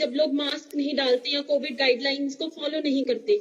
जब लोग मास्क नहीं डालते या कोविड गाइडलाइंस को फॉलो नहीं करते,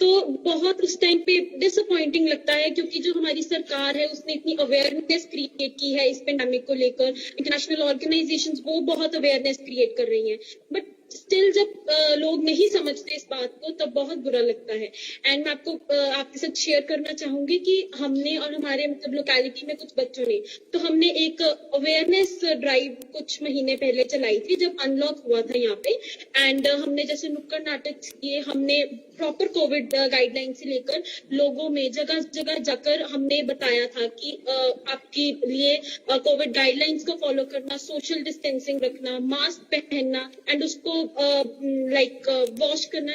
तो बहुत उस टाइम पे डिसअपॉइंटिंग लगता है, क्योंकि जो हमारी सरकार है उसने इतनी अवेयरनेस क्रिएट की है इस पेंडेमिक को लेकर, इंटरनेशनल ऑर्गेनाइजेशंस वो बहुत अवेयरनेस क्रिएट कर रही हैं, बट स्टिल जब लोग नहीं समझते इस बात को तब बहुत बुरा लगता है। एंड मैं आपको आपके साथ शेयर करना चाहूंगी कि हमने और हमारे मतलब लोकेलिटी में कुछ बच्चों ने, तो हमने एक अवेयरनेस ड्राइव कुछ महीने पहले चलाई थी जब अनलॉक हुआ था यहाँ पे। एंड हमने जैसे नुक्कड़ नाटक किए, हमने प्रॉपर कोविड गाइडलाइन से लेकर लोगों में जगह जगह जाकर हमने बताया था कि आपके लिए कोविड गाइडलाइंस को फॉलो करना, सोशल डिस्टेंसिंग रखना, मास्क पहनना एंड उसको वॉश करना,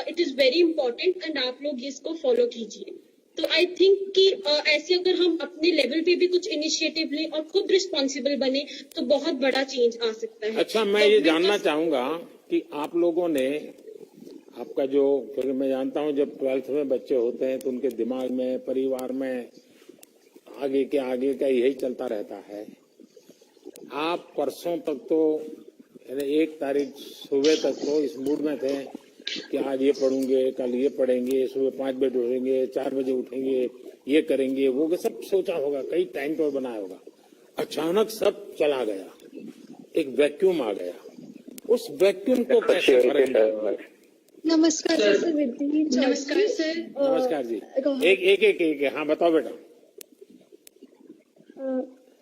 it is very important and आप लोग इसको फॉलो कीजिए। तो आई थिंक कि ऐसे अगर हम अपने लेवल पे भी कुछ इनिशिएटिव लें और खुद रिस्पॉन्सिबल बने तो बहुत बड़ा चेंज आ सकता है। अच्छा, मैं ये जानना चाहूंगा कि आप लोगों ने आपका जो, क्योंकि मैं जानता हूं जब 12th में बच्चे होते हैं तो उनके दिमाग में, परिवार में आगे का यही चलता रहता है। आप परसों तक तो 1 तारीख सुबह तक तो इस मूड में थे कि आज ये पढ़ूंगे, कल ये पढ़ेंगे, सुबह 5 बजे उठेंगे, 4 बजे उठेंगे, ये करेंगे, वो सब सोचा होगा, कई टाइम टेबल बनाया होगा। अचानक सब चला गया, एक वैक्यूम आ गया। उस वैक्यूम को कैसे फर्क डाला? नमस्कार सर। विधि नमस्कार सर। नमस्कार जी। एक हाँ बताओ बेटा।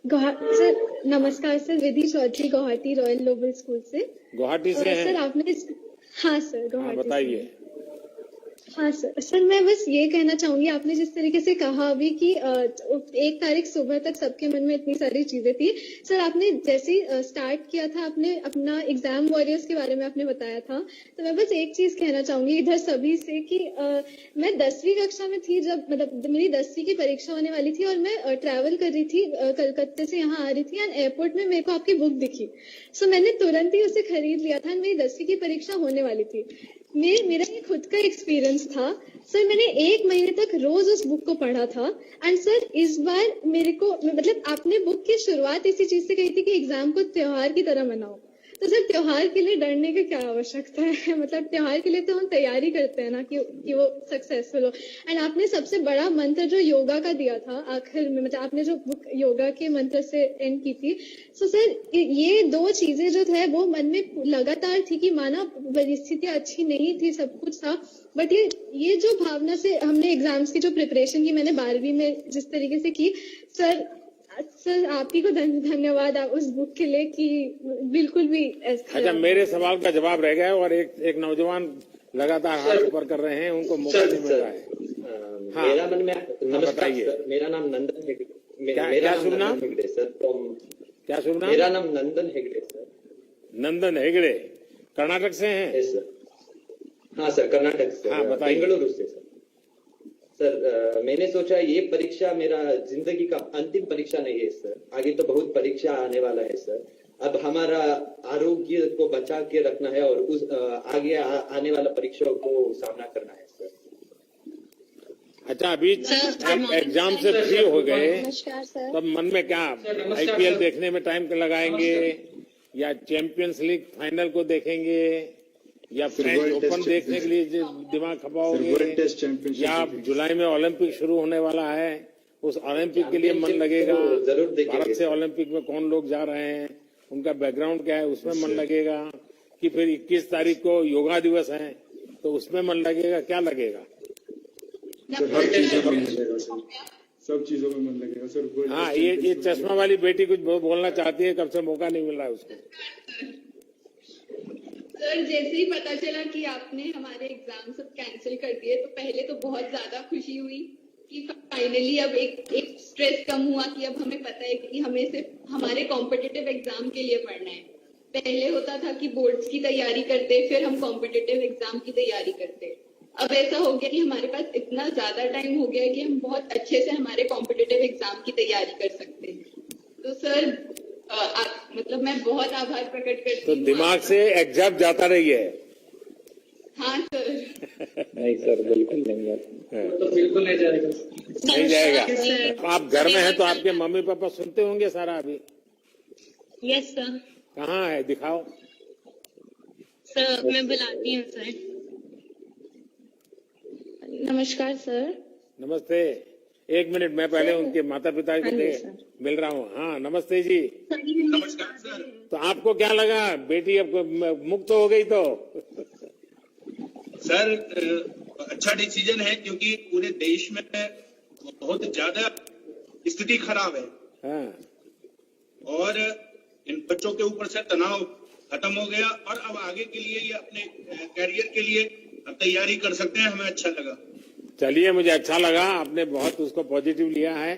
सर नमस्कार sir, Vidhi Chaudhary Guwahati royal global school से। गुवाहाटी से हैं? सर आपने, हाँ सर गुवाहाटी। बताइए। हाँ सर मैं बस ये कहना चाहूंगी, आपने जिस तरीके से कहा अभी कि 1 तारीख सुबह तक सबके मन में इतनी सारी चीजें थी, सर आपने जैसे ही स्टार्ट किया था, आपने अपना एग्जाम वॉरियर्स के बारे में आपने बताया था, तो मैं बस एक चीज कहना चाहूंगी इधर सभी से कि मैं 10वीं कक्षा में थी जब, मतलब मेरी 10वीं की परीक्षा होने वाली थी और मैं ट्रैवल कर रही थी, कलकत्ते से यहाँ आ रही थी एंड एयरपोर्ट में मेरे को आपकी बुक दिखी। सो मैंने तुरंत ही उसे खरीद लिया था। मेरी 10वीं की परीक्षा होने वाली थी। मेरा ये खुद का एक्सपीरियंस था सर, मैंने 1 महीने तक रोज उस बुक को पढ़ा था। एंड सर इस बार मेरे को, मतलब आपने बुक की शुरुआत इसी चीज से कही थी कि एग्जाम को त्योहार की तरह मनाओ, तो सर त्योहार के लिए डरने की क्या आवश्यकता है? मतलब त्योहार के लिए तो हम तैयारी करते हैं ना कि वो सक्सेसफुल हो। एंड आपने सबसे बड़ा मंत्र जो योगा का दिया था आखिर में, मतलब आपने जो बुक योगा के मंत्र से एंड की थी, सो सर ये 2 चीजें जो थे वो मन में लगातार थी कि माना परिस्थितियां अच्छी नहीं थी, सब कुछ था, बट ये जो भावना से हमने एग्जाम्स की जो प्रिपरेशन की, मैंने 12वीं में जिस तरीके से की, सर आप ही को धन्यवाद आप उस बुक के लिए कि बिल्कुल भी ऐसा। अच्छा, मेरे सवाल का जवाब रह गया है और एक नौजवान लगातार हाथ ऊपर कर रहे हैं, उनको मौका नहीं मिल रहा है। हाँ, मेरा मन में, नमस्कार, मेरा नाम नंदन हेगड़े। क्या शुभ नाम? सर क्या शुभ नाम? मेरा नाम नंदन हेगड़े सर। नंदन हेगड़े कर्नाटक से हैं? सर हाँ सर, कर्नाटक से। हाँ, बेंगलुरु से सर। सर मैंने सोचा ये परीक्षा मेरा जिंदगी का अंतिम परीक्षा नहीं है सर, आगे तो बहुत परीक्षा आने वाला है सर। अब हमारा आरोग्य को बचा के रखना है और उस आगे आने वाला परीक्षाओं को सामना करना है सर। अच्छा, अभी एग्जाम से फ्री हो गए तब मन में क्या, IPL देखने में टाइम लगाएंगे या चैंपियंस लीग फाइनल को देखेंगे या फ्रेंच ओपन देखने के लिए दिमाग खपाओगे, या जुलाई में ओलंपिक शुरू होने वाला है उस ओलंपिक के लिए मन लगेगा? जरूर देखेंगे। भारत से ओलंपिक में कौन लोग जा रहे हैं, उनका बैकग्राउंड क्या है, उसमें मन लगेगा? कि फिर 21 तारीख को योगा दिवस है तो उसमें मन लगेगा? क्या लगेगा? हर चीजों में मन लगेगा सर, सब चीजों में मन लगेगा सर। हाँ, ये चश्मा वाली बेटी कुछ बोलना चाहती है, कब से मौका नहीं मिल रहा है उसको। सर जैसे ही पता चला कि आपने हमारे एग्जाम सब कैंसिल कर दिए तो पहले तो बहुत ज्यादा खुशी हुई कि फाइनली अब एक स्ट्रेस कम हुआ कि अब हमें पता है कि हमें सिर्फ हमारे कॉम्पिटिटिव एग्जाम के लिए पढ़ना है। पहले होता था कि बोर्ड्स की तैयारी करते फिर हम कॉम्पिटिटिव एग्जाम की तैयारी करते, अब ऐसा हो गया कि हमारे पास इतना ज्यादा टाइम हो गया है कि हम बहुत अच्छे से हमारे कॉम्पिटिटिव एग्जाम की तैयारी कर सकते हैं। तो सर मतलब मैं बहुत आभार प्रकट करती हूँ। तो दिमाग से एग्जाम जाता नहीं है? हाँ सर। नहीं सर, बिल्कुल नहीं, तो बिल्कुल नहीं जाएगा। नहीं जाएगा। आप घर में हैं तो आपके मम्मी पापा सुनते होंगे सारा अभी? Yes sir. कहाँ है, दिखाओ। सर मैं बुलाती हूँ सर। नमस्कार सर। नमस्ते। एक मिनट, मैं पहले उनके माता पिता हाँ के जी, लिए सर। मिल रहा हूँ। हाँ, नमस्ते जी। नमस्कार सर। तो आपको क्या लगा, बेटी अब मुक्त हो गई तो? सर अच्छा डिसीजन है, क्योंकि पूरे देश में बहुत ज्यादा स्थिति खराब है हाँ, और इन बच्चों के ऊपर से तनाव खत्म हो गया और अब आगे के लिए ये अपने कैरियर के लिए अब तैयारी कर सकते हैं। हमें अच्छा लगा। चलिए, मुझे अच्छा लगा, आपने बहुत उसको पॉजिटिव लिया है।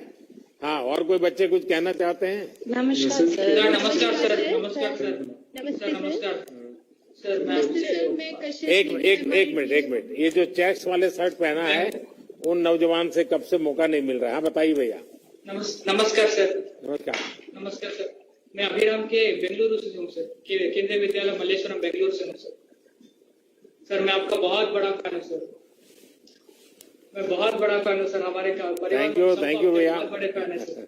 हाँ, और कोई बच्चे कुछ कहना चाहते हैं? नमस्कार सर। नमस्कार सर। नमस्कार सर। नमस्ते सर सर। नमस्कार सर। मैं नमस्ते आपसे सर, मैं कशिश एक मिनट, ये जो चेक्स वाले शर्ट पहना है, उन नौजवान से कब से मौका नहीं मिल रहा है? हाँ, बताइए भैया। नमस्कार सर। नमस्कार। नमस्कार सर। मैं अभिराम के बेंगलुरु से हूँ सर, केंद्रीय विद्यालय मल्लेश्वरम बेंगलुरु से हूँ सर। सर मैं आपका बहुत बड़ा फैन हूँ सर। मैं बहुत बड़ा फैन हूँ सर। हमारे परिवार थैंक यू भैया। बहुत बड़े फैन है सर।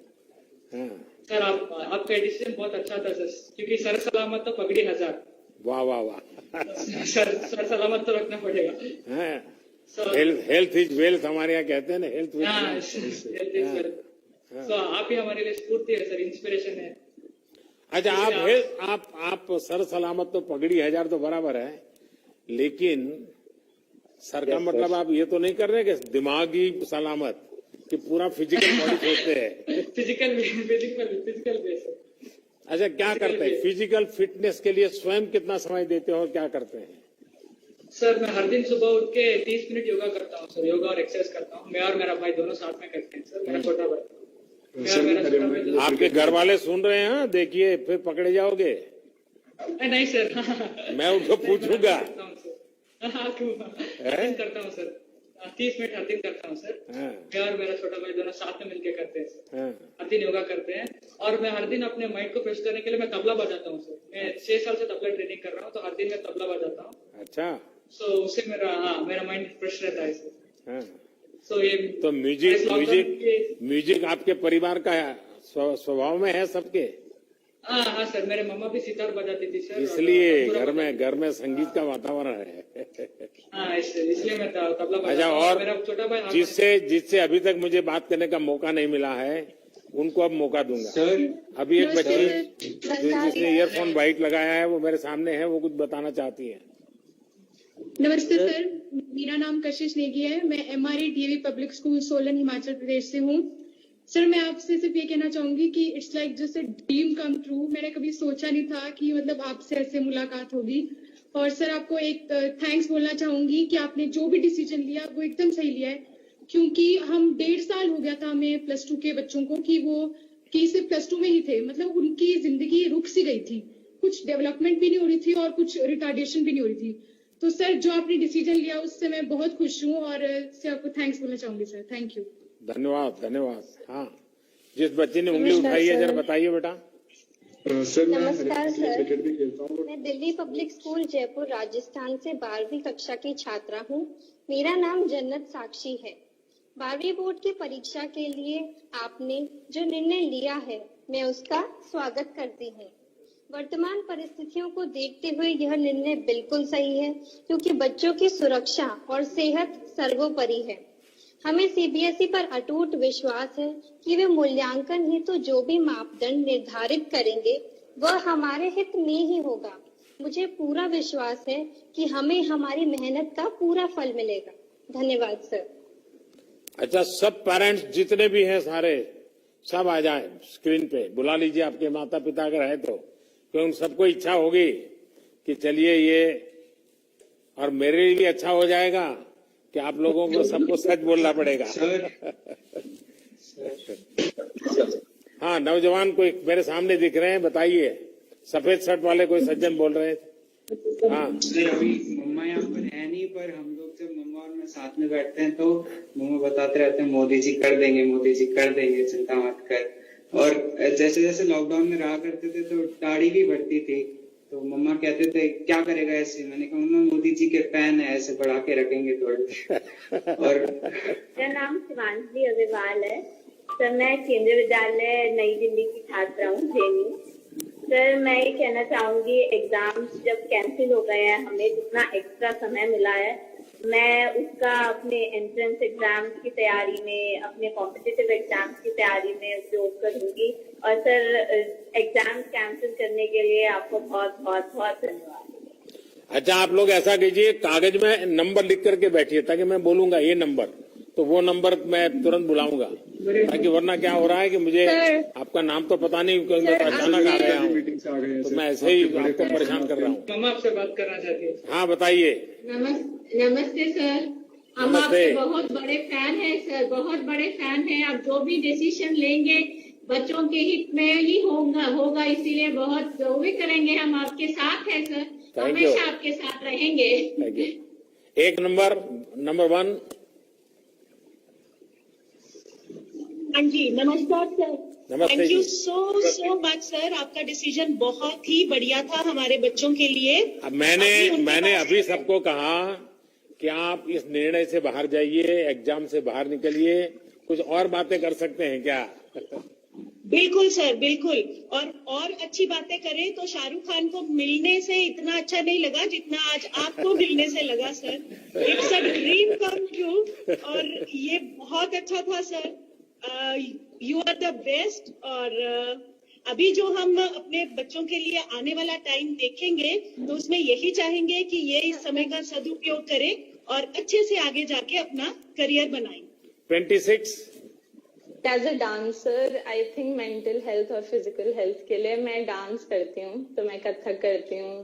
हाँ, सर आपका डिसीजन बहुत अच्छा था सर, क्योंकि सर सलामत तो पगड़ी 1000। वाह वाह वाह। सर सलामत तो रखना पड़ेगा। हाँ, सर हेल्थ इज वेल्थ, हमारे यहाँ कहते हैं ना, हेल्थ इज हाँ, वेल्थ। तो आप ही हमारे लिए स्फूर्ति है सर, इंस्पिरेशन है। अच्छा, आप सर सलामत तो पगड़ी 1000 तो बराबर है, लेकिन सर का मतलब आप ये तो नहीं कर रहे कि दिमागी सलामत, कि पूरा फिजिकल बॉडी छोड़ते हैं? Physical base. अच्छा, क्या करते हैं फिजिकल फिटनेस के लिए? स्वयं कितना समय देते हो और क्या करते हैं? सर मैं हर दिन सुबह उठ के 30 मिनट योगा करता हूँ सर। योगा और एक्सरसाइज करता हूँ। मैं और मेरा भाई दोनों साथ में करते हैं सर। मेरा छोटा भाई, मैं और मेरा छोटा भाई दोनों- आपके घर वाले सुन रहे हैं? देखिए, फिर पकड़े जाओगे। नहीं सर। मैं उनको पूछूंगा। हर दिन करता हूँ सर। 30 मिनट हर दिन करता हूँ सर। हाँ, मैं और मेरा छोटा भाई दोनों साथ में मिलकर करते हैं सर। हाँ, हर दिन योगा करते हैं और मैं हर दिन अपने माइंड को फ्रेश करने के लिए मैं तबला बजाता हूँ सर। मैं 6 साल से तबला ट्रेनिंग कर रहा हूँ, तो हर दिन मैं तबला बजाता हूँ। अच्छा, सो उससे मेरा माइंड फ्रेश रहता है सर। हाँ। सो ये तो म्यूजिक आपके परिवार का स्वभाव में है सबके? हाँ सर, मेरे मम्मा भी सितार बजाती थी सर। इसलिए और घर में संगीत का वातावरण है। हाँ, इसलिए मैं तबला बजाता अच्छा, हूँ। और मेरा छोटा भाई जिससे अभी तक मुझे बात करने का मौका नहीं मिला है, उनको अब मौका दूंगा। सर अभी एक बच्ची नमस्ते जिसने ईयरफोन वाइट लगाया है, वो मेरे सामने है, वो कुछ बताना चाहती है। नमस्ते सर, मेरा नाम कशिश नेगी है। मैं MRE DAV public school Solan Himachal Pradesh से हूँ। सर मैं आपसे सिर्फ ये कहना चाहूंगी कि it's like just a dream come true. मैंने कभी सोचा नहीं था कि मतलब आपसे ऐसे मुलाकात होगी। और सर आपको एक थैंक्स बोलना चाहूंगी कि आपने जो भी डिसीजन लिया वो एकदम सही लिया है, क्योंकि हम 1.5 साल हो गया था हमें +2 के बच्चों को कि सिर्फ +2 में ही थे, मतलब उनकी जिंदगी रुक सी गई थी, कुछ डेवलपमेंट भी नहीं हो रही थी और कुछ रिटार्डेशन भी नहीं हो रही थी। तो सर जो आपने डिसीजन लिया उससे मैं बहुत खुश हूँ और इससे आपको थैंक्स बोलना चाहूंगी सर। Thank you. धन्यवाद। हाँ, जिस बच्चे ने उंगली उठाई है, जरा बताइए बेटा। सर मैं नमस्कार सर। क्रिकेट भी खेलता हूँ। मैं दिल्ली पब्लिक स्कूल जयपुर राजस्थान से 12वीं कक्षा की छात्रा हूँ। मेरा नाम जन्नत साक्षी है। 12वीं बोर्ड की परीक्षा के लिए आपने जो निर्णय लिया है, मैं उसका स्वागत करती हूँ। वर्तमान परिस्थितियों को देखते हुए यह निर्णय बिल्कुल सही है, क्योंकि बच्चों की सुरक्षा और सेहत सर्वोपरि है। हमें CBSE पर अटूट विश्वास है कि वे मूल्यांकन हेतु जो भी मापदंड निर्धारित करेंगे वह हमारे हित में ही होगा। मुझे पूरा विश्वास है कि हमें हमारी मेहनत का पूरा फल मिलेगा। धन्यवाद सर। अच्छा, सब पेरेंट्स जितने भी हैं सारे, सब आ जाएं स्क्रीन पे। बुला लीजिए आपके माता पिता अगर है तो, क्योंकि उन सबको इच्छा होगी कि चलिए ये, और मेरे लिए भी अच्छा हो जाएगा कि आप लोगों को सबको सच बोलना पड़ेगा। हाँ, नौजवान कोई मेरे सामने दिख रहे हैं, बताइए। सफेद शर्ट वाले कोई सज्जन बोल रहे हैं। हाँ सर, अभी मम्मा यहाँ पर है नहीं, पर हम लोग जब मम्मा और मैं साथ में बैठते हैं तो मम्मा बताते रहते हैं मोदी जी कर देंगे, चिंता मत कर। और जैसे जैसे लॉकडाउन में रहा करते थे तो दाढ़ी भी बढ़ती थी, तो मम्मा कहते थे क्या करेगा ऐसे। मैंने कहा मम्मा मोदी जी के फैन है, ऐसे बढ़ा के रखेंगे थोड़े। और मेरा नाम शिवांशी अग्रवाल है। सर मैं केंद्रीय विद्यालय नई दिल्ली की छात्रा हूँ, जेनी। सर मैं ये कहना चाहूंगी, एग्जाम्स जब कैंसिल हो गए हैं, हमें जितना एक्स्ट्रा समय मिला है, मैं उसका अपने एंट्रेंस एग्जाम्स की तैयारी में, अपने कॉम्पिटिटिव एग्जाम्स की तैयारी में उपयोग करूंगी। और सर एग्जाम्स कैंसिल करने के लिए आपको बहुत बहुत बहुत धन्यवाद। अच्छा, आप लोग ऐसा कीजिए, कागज में नंबर लिख करके बैठिए, ताकि मैं बोलूंगा ये नंबर, तो वो नंबर मैं तुरंत बुलाऊंगा, ताकि वरना क्या हो रहा है कि मुझे आपका नाम तो पता नहीं, क्योंकि मैं अचानक आ गया हूँ, तो मैं ऐसे ही आपको परेशान कर रहा हूँ। मम्मा आपसे बात करना चाहती है। हाँ, बताइए। नमस्ते सर, हम नमस्ते। आपके बहुत बड़े फैन हैं सर, बहुत बड़े फैन हैं। आप जो भी डिसीजन लेंगे बच्चों के हित में ही होगा, इसीलिए बहुत जो भी करेंगे हम आपके साथ हैं सर, हमेशा आपके साथ रहेंगे। Thank you. एक नंबर 1। हाँ जी, नमस्कार सर। नमस्ते थैंक जी। यू सो मच सर, आपका डिसीजन बहुत ही बढ़िया था हमारे बच्चों के लिए। अब मैंने अभी सबको कहा कि आप इस निर्णय से बाहर जाइए, एग्जाम से बाहर निकलिए, कुछ और बातें कर सकते हैं क्या? बिल्कुल सर, बिल्कुल। और अच्छी बातें करें तो शाहरुख खान को मिलने से इतना अच्छा नहीं लगा जितना आज आपको मिलने से लगा sir. It's a dream come true, और ये बहुत अच्छा था sir. You are the best. और अभी जो हम अपने बच्चों के लिए आने वाला टाइम देखेंगे तो उसमें यही चाहेंगे कि ये इस समय का सदुपयोग करें और अच्छे से आगे जाके अपना करियर बनाएं। 26। As a dancer I think mental health और फिजिकल हेल्थ के लिए मैं डांस करती हूँ, तो मैं कथक करती हूँ।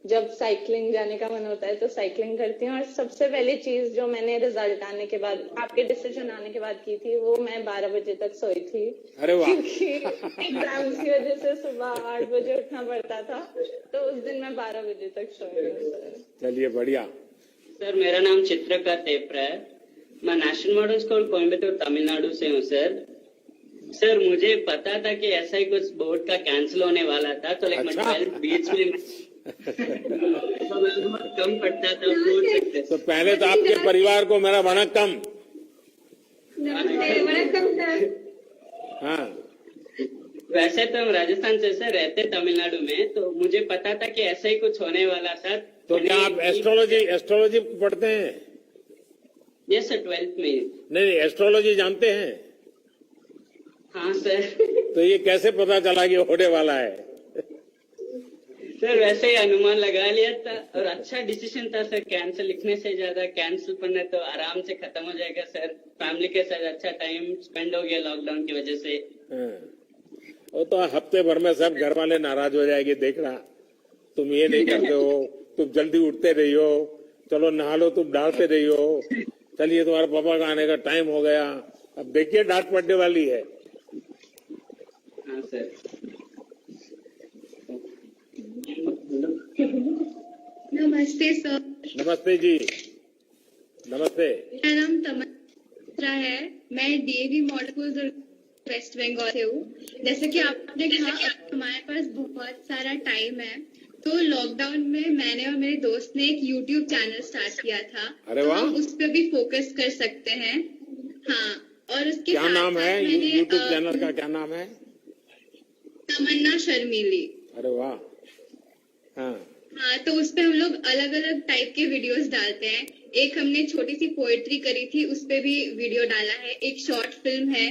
जब साइकिलिंग जाने का मन होता है तो साइकिलिंग करती हूँ। और सबसे पहली चीज जो मैंने रिजल्ट आने के बाद, आपके डिसीजन आने के बाद की थी, वो मैं 12 बजे तक सोई थी। अरे वाह। क्योंकि एग्जाम्स की वजह से सुबह 8 बजे उठना पड़ता था, तो उस दिन मैं 12 बजे तक सोई हूँ सर। चलिए, बढ़िया। सर मेरा नाम चित्रका तेपरा है, मैं national model school Coimbatore Tamil Nadu से हूँ सर। सर मुझे पता था कि ऐसा ही कुछ बोर्ड का कैंसिल होने वाला था, तो मैं 12 बीच में तो मैं बहुत कम पढ़ता था, बोल सकते। तो पहले तो आपके परिवार को मेरा वणक्कम। वणक्कम सर। हाँ, वैसे तो हम राजस्थान से सर रहते तमिलनाडु में, तो मुझे पता था कि ऐसा ही कुछ होने वाला था। तो क्या आप एस्ट्रोलॉजी पढ़ते हैं? यस सर, 12th में। नहीं, एस्ट्रोलॉजी जानते हैं? हाँ सर। तो ये कैसे पता चला कि होने वाला है? सर वैसे ही अनुमान लगा लिया था, और अच्छा डिसीजन था सर। कैंसिल लिखने से ज्यादा कैंसिल पढ़ने तो आराम से खत्म हो जाएगा सर। फैमिली के साथ अच्छा टाइम स्पेंड हो गया लॉकडाउन की वजह से। वो तो हफ्ते भर में सब घर वाले नाराज हो जाएंगे, देखना। तुम ये नहीं करते हो, तुम जल्दी उठते रही हो, चलो नहा लो, तुम डालते रही हो, चलिए तुम्हारे पापा का आने का टाइम हो गया। अब देखिए डांट पड़ने वाली है। हाँ सर। नमस्ते सर। नमस्ते जी। नमस्ते। मेरा नाम तमन्ना है, मैं DAV model school West Bengal से हूँ। जैसे कि आपने कहा हमारे पास बहुत सारा टाइम है, तो लॉकडाउन में मैंने और मेरे दोस्त ने एक यूट्यूब चैनल स्टार्ट किया था। अरे वाह। तो हम उस पर भी फोकस कर सकते हैं। हाँ, और उसके क्या नाम है यूट्यूब चैनल का? क्या नाम है? तमन्ना शर्मीली। अरे वाह। हाँ, तो उस पे हम लोग अलग अलग टाइप के वीडियोस डालते हैं। एक हमने छोटी सी पोएट्री करी थी, उस पे भी वीडियो डाला है। एक शॉर्ट फिल्म है,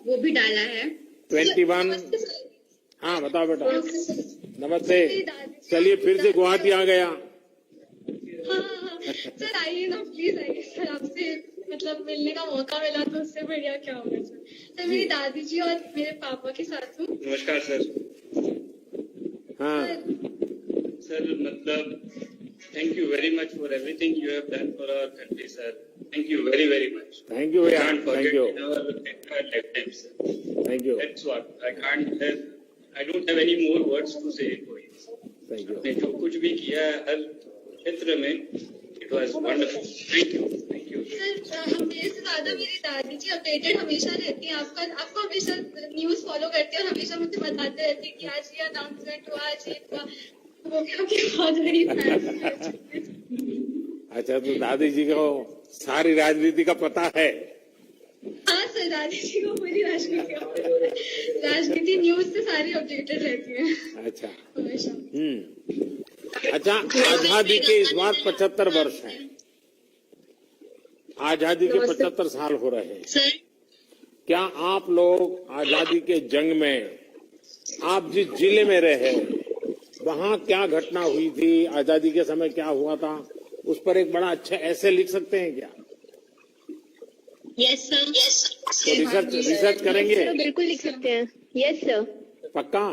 वो भी डाला है। 21। हाँ, बताओ बेटा। नमस्ते। चलिए, फिर से गुवाहाटी आ गया। हाँ। सर आइए ना, प्लीज आइए सर। आपसे मतलब मिलने का मौका मिला तो उससे बढ़िया क्या होगा सर। सर मेरी दादी जी और मेरे पापा के साथ हूँ। नमस्कार सर। हाँ सर, मतलब thank you very much for everything you have done for our country, sir. Thank you very, very much. Thank you, भैया. Can't Thank forget you. in our entire lifetime, sir. Thank you. That's what I can't. I don't have any more words to say for you. Thank you. आपने जो कुछ भी किया है हर क्षेत्र में, it was wonderful. Thank you. Thank you. Sir मेरे से ज्यादा मेरी दादी जी अपडेटेड हमेशा रहती हैं। आपको हमेशा न्यूज फॉलो करती है और हमेशा मुझे बताते रहती है कि आज ये अनाउंसमेंट हुआ, आज ये हुआ। वो बहुत बड़ी फैन है। अच्छा, तो दादी जी को सारी राजनीति का पता है? हाँ सर, दादी जी को पूरी राजनीति न्यूज से सारी अपडेटेड रहती है अच्छा हमेशा। अच्छा, आजादी के इस बार 75 वर्ष हैं, आजादी के 75 साल हो रहे हैं। क्या आप लोग आजादी के जंग में, आप जिस जिले में रहे, वहाँ क्या घटना हुई थी, आजादी के समय क्या हुआ था, उस पर एक बड़ा अच्छा ऐसे लिख सकते हैं क्या? Yes sir. तो रिसर्च करेंगे? बिल्कुल लिख सकते हैं। Yes sir. पक्का?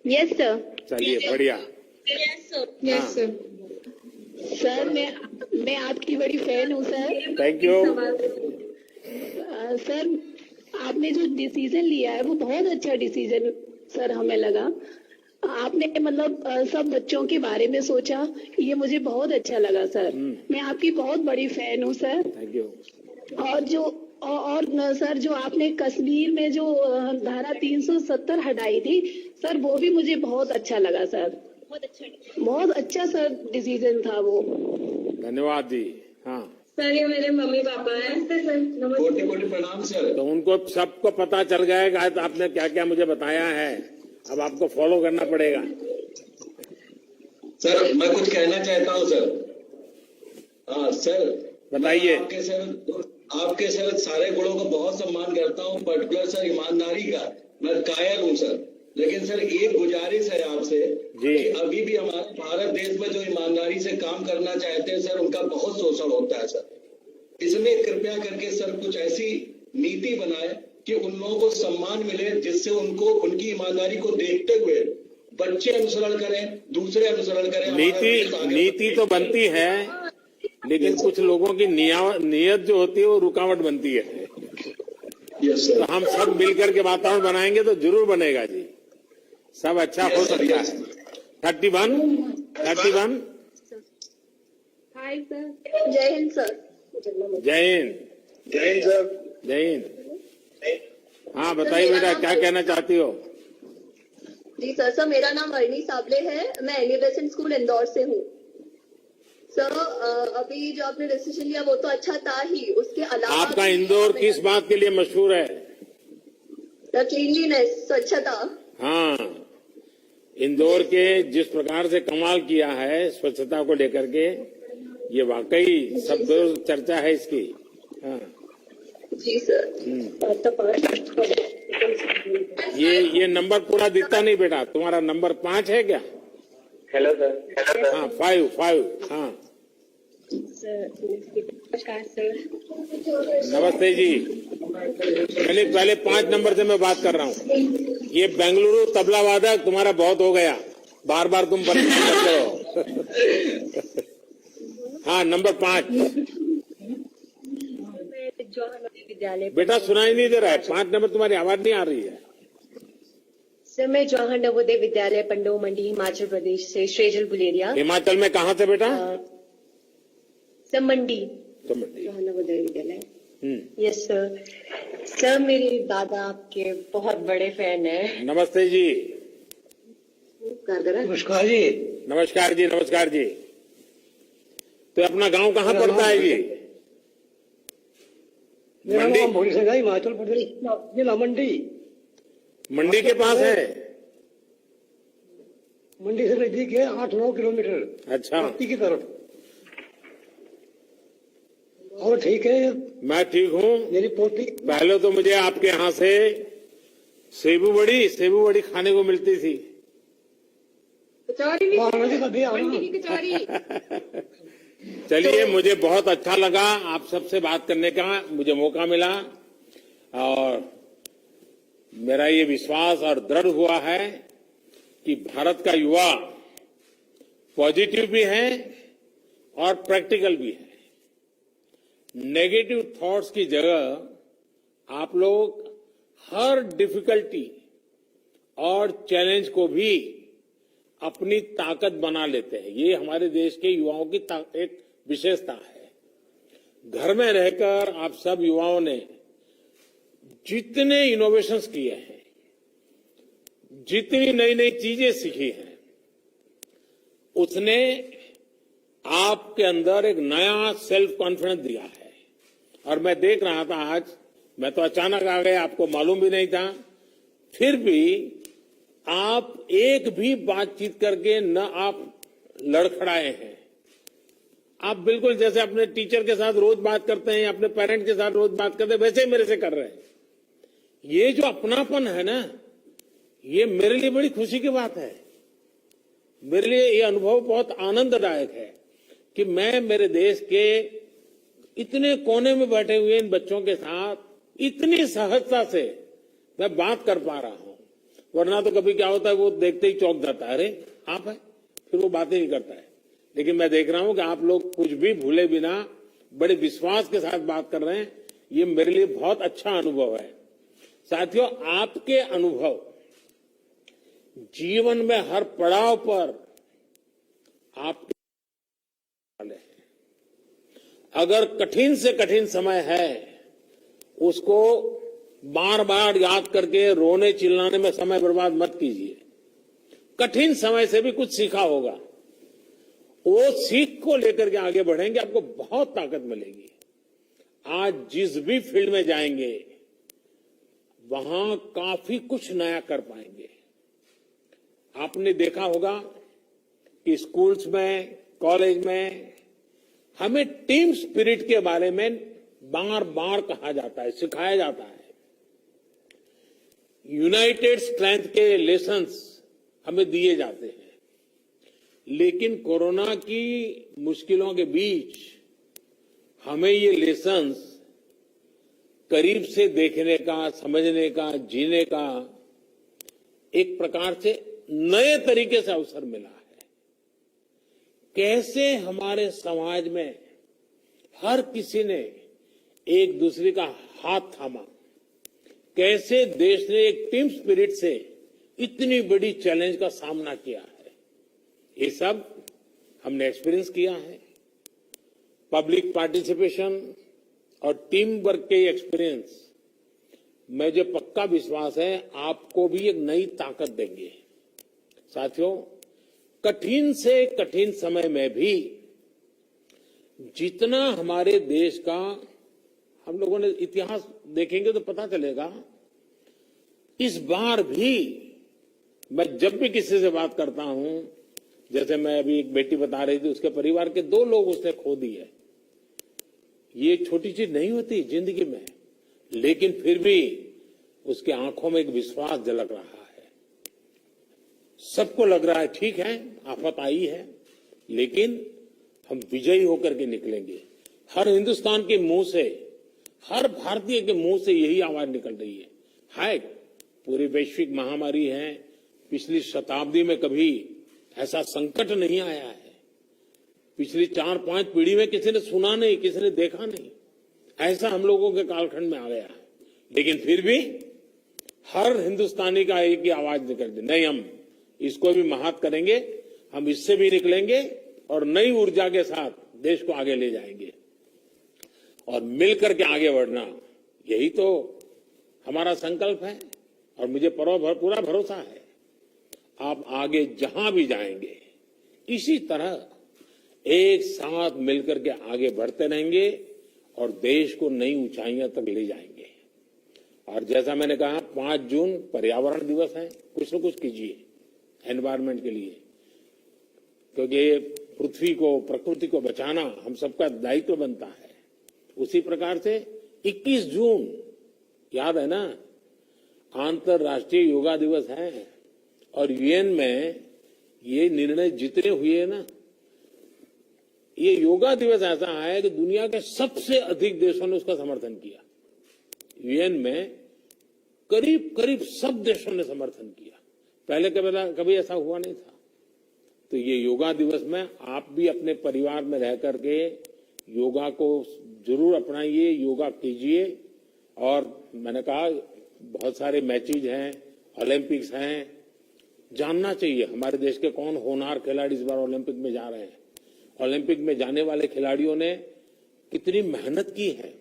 Yes sir. चलिए, बढ़िया। Yes sir. सर मैं आपकी बड़ी फैन हूँ सर। Thank you. सर, आपने जो डिसीजन लिया है वो बहुत अच्छा डिसीजन सर हमें लगा। आपने मतलब सब बच्चों के बारे में सोचा, ये मुझे बहुत अच्छा लगा सर। मैं आपकी बहुत बड़ी फैन हूँ सर। Thank you. और सर, जो आपने कश्मीर में जो धारा 370 हटाई थी सर, वो भी मुझे बहुत अच्छा लगा सर। बहुत अच्छा सर डिसीजन था वो। धन्यवाद जी। हाँ सर, ये मेरे मम्मी पापा हैं सर। कोटि प्रणाम सर। तो उनको सबको पता चल गया कि आपने क्या क्या मुझे बताया है, अब आपको फॉलो करना पड़ेगा। सर, मैं कुछ कहना चाहता हूँ सर। हाँ सर, बताइए। आपके सर सारे गुणों का बहुत सम्मान करता हूँ, पर्टिकुलर सर ईमानदारी का मैं कायल हूँ सर। लेकिन सर, एक गुजारिश है आपसे कि अभी भी हमारे भारत देश में जो ईमानदारी से काम करना चाहते हैं सर, उनका बहुत शोषण होता है सर। इसमें कृपया करके सर कुछ ऐसी नीति बनाए कि उन लोगों को सम्मान मिले, जिससे उनको उनकी ईमानदारी को देखते हुए बच्चे अनुसरण करें, दूसरे अनुसरण करें। नीति तो बनती है, लेकिन कुछ लोगों की नियत जो होती है वो रुकावट बनती है। तो हम सब मिलकर के वातावरण बनाएंगे तो जरूर बनेगा जी, सब अच्छा हो सकता है। 31। Hi sir. जय हिंद सर। जय हिंद। जय हिंद सर। जय हिंद। हाँ बताइए बेटा, क्या कहना चाहती हो? जी सर, मेरा नाम अर्नी साबले है, मैं एलिवेशन स्कूल इंदौर से हूँ। सर, अभी जो आपने डिसीजन लिया वो तो अच्छा था ही, उसके अलावा आपका इंदौर किस बात के लिए मशहूर है? क्लीनलीनेस, स्वच्छता। हाँ, इंदौर के जिस प्रकार से कमाल किया है स्वच्छता को लेकर के, ये वाकई सब चर्चा है इसकी। हाँ जी सर। ये नंबर पूरा दिखता नहीं बेटा, तुम्हारा नंबर 5 है क्या? Hello sir. हाँ 5। हाँ नमस्कार सर। नमस्ते जी। पहले 5 नंबर से मैं बात कर रहा हूँ। ये बेंगलुरु तबला वादक तुम्हारा बहुत हो गया, बार बार तुम परेशान करते हो। हाँ नंबर 5। विद्यालय बेटा सुनाई नहीं दे रहा है, 5 नंबर तुम्हारी आवाज नहीं आ रही है। सर, मैं जवाहर नवोदय विद्यालय पंडो मंडी हिमाचल प्रदेश से श्रेजल बुलेरिया। हिमाचल में कहाँ से बेटा? सर मंडी। तो मंडी Jawahar Navodaya Vidyalaya. Yes sir. Sir, मेरे दादा आपके बहुत बड़े फैन है। नमस्ते जी। नमस्कार जी। नमस्कार जी। नमस्कार जी। तो अपना गांव कहाँ पड़ता है जी? मंडी। हिमाचल प्रदेश जिला मंडी। मंडी के पास है? मंडी से नजदीक है, 8-9 किलोमीटर। अच्छा की तरफ। और ठीक है? मैं ठीक हूँ। मेरी पोती। पहले तो मुझे आपके यहाँ से सेबू बड़ी खाने को मिलती थी। चलिए, मुझे बहुत अच्छा लगा आप सबसे बात करने का मुझे मौका मिला, और मेरा ये विश्वास और दृढ़ हुआ है कि भारत का युवा पॉजिटिव भी है और प्रैक्टिकल भी है। नेगेटिव थॉट्स की जगह आप लोग हर डिफिकल्टी और चैलेंज को भी अपनी ताकत बना लेते हैं। ये हमारे देश के युवाओं की एक विशेषता है। घर में रहकर आप सब युवाओं ने जितने इनोवेशंस किए हैं, जितनी नई नई चीजें सीखी हैं, उसने आपके अंदर एक नया सेल्फ कॉन्फिडेंस दिया है। और मैं देख रहा था आज मैं तो अचानक आ गया, आपको मालूम भी नहीं था। फिर भी आप एक भी बातचीत करके न आप लड़खड़ाए हैं। आप बिल्कुल जैसे अपने टीचर के साथ रोज बात करते हैं, अपने पेरेंट के साथ रोज बात करते हैं, वैसे ही मेरे से कर रहे हैं। ये जो अपनापन है ना, ये मेरे लिए बड़ी खुशी की बात है। मेरे लिए ये अनुभव बहुत आनंददायक है कि मैं मेरे देश के इतने कोने में बैठे हुए इन बच्चों के साथ इतनी सहजता से मैं बात कर पा रहा हूं। वरना तो कभी क्या होता है, वो देखते ही चौंक जाता है, अरे आप है, फिर वो बातें नहीं करता है। लेकिन मैं देख रहा हूं कि आप लोग कुछ भी भूले बिना बड़े विश्वास के साथ बात कर रहे हैं। ये मेरे लिए बहुत अच्छा अनुभव है। साथियों, आपके अनुभव जीवन में हर पड़ाव पर आपके वाले हैं। अगर कठिन से कठिन समय है, उसको बार बार याद करके रोने चिल्लाने में समय बर्बाद मत कीजिए। कठिन समय से भी कुछ सीखा होगा, वो सीख को लेकर के आगे बढ़ेंगे, आपको बहुत ताकत मिलेगी। आज जिस भी फील्ड में जाएंगे वहां काफी कुछ नया कर पाएंगे। आपने देखा होगा कि स्कूल्स में, कॉलेज में हमें टीम स्पिरिट के बारे में बार बार कहा जाता है, सिखाया जाता है। यूनाइटेड स्ट्रेंथ के लेसन्स हमें दिए जाते हैं। लेकिन कोरोना की मुश्किलों के बीच हमें ये लेसन्स करीब से देखने का, समझने का, जीने का एक प्रकार से नए तरीके से अवसर मिला है। कैसे हमारे समाज में हर किसी ने एक दूसरे का हाथ थामा, कैसे देश ने एक टीम स्पिरिट से इतनी बड़ी चैलेंज का सामना किया है, ये सब हमने एक्सपीरियंस किया है। पब्लिक पार्टिसिपेशन और टीम वर्क के एक्सपीरियंस में जो पक्का विश्वास है, आपको भी एक नई ताकत देंगे। साथियों, कठिन से कठिन समय में भी जितना हमारे देश का हम लोगों ने इतिहास देखेंगे तो पता चलेगा, इस बार भी मैं जब भी किसी से बात करता हूं, जैसे मैं अभी एक बेटी बता रही थी, उसके परिवार के 2 लोग उसने खो दिए। ये छोटी चीज नहीं होती जिंदगी में, लेकिन फिर भी उसके आंखों में एक विश्वास झलक रहा है। सबको लग रहा है ठीक है, आफत आई है, लेकिन हम विजयी होकर के निकलेंगे। हर हिंदुस्तान के मुंह से, हर भारतीय के मुंह से यही आवाज निकल रही है। हाय, पूरी वैश्विक महामारी है, पिछली शताब्दी में कभी ऐसा संकट नहीं आया है। पिछली 4-5 पीढ़ी में किसी ने सुना नहीं, किसी ने देखा नहीं, ऐसा हम लोगों के कालखंड में आ गया है। लेकिन फिर भी हर हिंदुस्तानी का एक ही आवाज निकल दी, नहीं, हम इसको भी महात करेंगे, हम इससे भी निकलेंगे और नई ऊर्जा के साथ देश को आगे ले जाएंगे और मिलकर के आगे बढ़ना, यही तो हमारा संकल्प है। और मुझे पूरा भरोसा है, आप आगे जहां भी जाएंगे इसी तरह एक साथ मिलकर के आगे बढ़ते रहेंगे और देश को नई ऊंचाइयों तक ले जाएंगे। और जैसा मैंने कहा, 5 जून पर्यावरण दिवस है, कुछ न कुछ कीजिए एनवायरमेंट के लिए, क्योंकि ये पृथ्वी को, प्रकृति को बचाना हम सबका दायित्व बनता है। उसी प्रकार से 21 जून याद है ना, अंतर्राष्ट्रीय योगा दिवस है और यूएन में ये निर्णय जितने हुए ना, ये योगा दिवस ऐसा है कि दुनिया के सबसे अधिक देशों ने उसका समर्थन किया। यूएन में करीब करीब सब देशों ने समर्थन किया, पहले कभी ऐसा हुआ नहीं था। तो ये योगा दिवस में आप भी अपने परिवार में रह करके योगा को जरूर अपनाइए, योगा कीजिए। और मैंने कहा बहुत सारे मैचेज हैं, ओलंपिक्स हैं, जानना चाहिए हमारे देश के कौन होनहार खिलाड़ी इस बार ओलंपिक में जा रहे हैं। ओलंपिक में जाने वाले खिलाड़ियों ने कितनी मेहनत की है,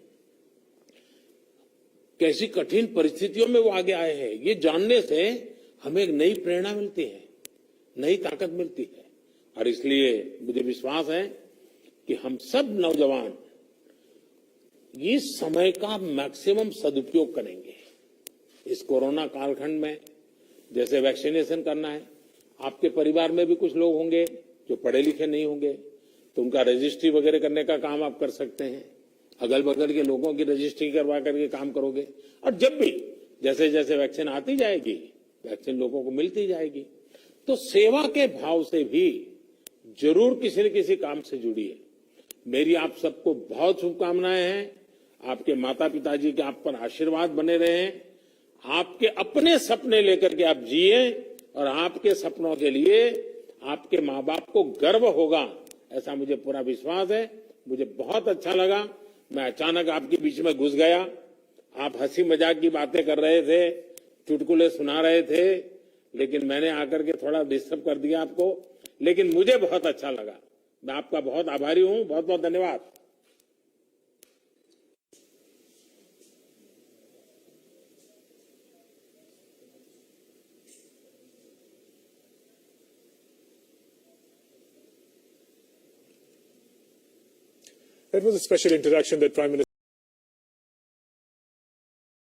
कैसी कठिन परिस्थितियों में वो आगे आए हैं, ये जानने से हमें एक नई प्रेरणा मिलती है, नई ताकत मिलती है। और इसलिए मुझे विश्वास है कि हम सब नौजवान इस समय का मैक्सिमम सदुपयोग करेंगे। इस कोरोना कालखंड में जैसे वैक्सीनेशन करना है, आपके परिवार में भी कुछ लोग होंगे जो पढ़े लिखे नहीं होंगे, तो उनका रजिस्ट्री वगैरह करने का काम आप कर सकते हैं। अगल बगल के लोगों की रजिस्ट्री करवा करके काम करोगे। और जब भी जैसे जैसे वैक्सीन आती जाएगी, वैक्सीन लोगों को मिलती जाएगी, तो सेवा के भाव से भी जरूर किसी न किसी काम से जुड़िए। मेरी आप सबको बहुत शुभकामनाएं हैं। आपके माता पिताजी के आप पर आशीर्वाद बने रहे। आपके अपने सपने लेकर के आप जिए और आपके सपनों के लिए आपके माँ बाप को गर्व होगा, ऐसा मुझे पूरा विश्वास है। मुझे बहुत अच्छा लगा। मैं अचानक आपके बीच में घुस गया। आप हंसी मजाक की बातें कर रहे थे, चुटकुले सुना रहे थे, लेकिन मैंने आकर के थोड़ा डिस्टर्ब कर दिया आपको, लेकिन मुझे बहुत अच्छा लगा। मैं आपका बहुत आभारी हूं। बहुत बहुत धन्यवाद। That was a special interaction that Prime Minister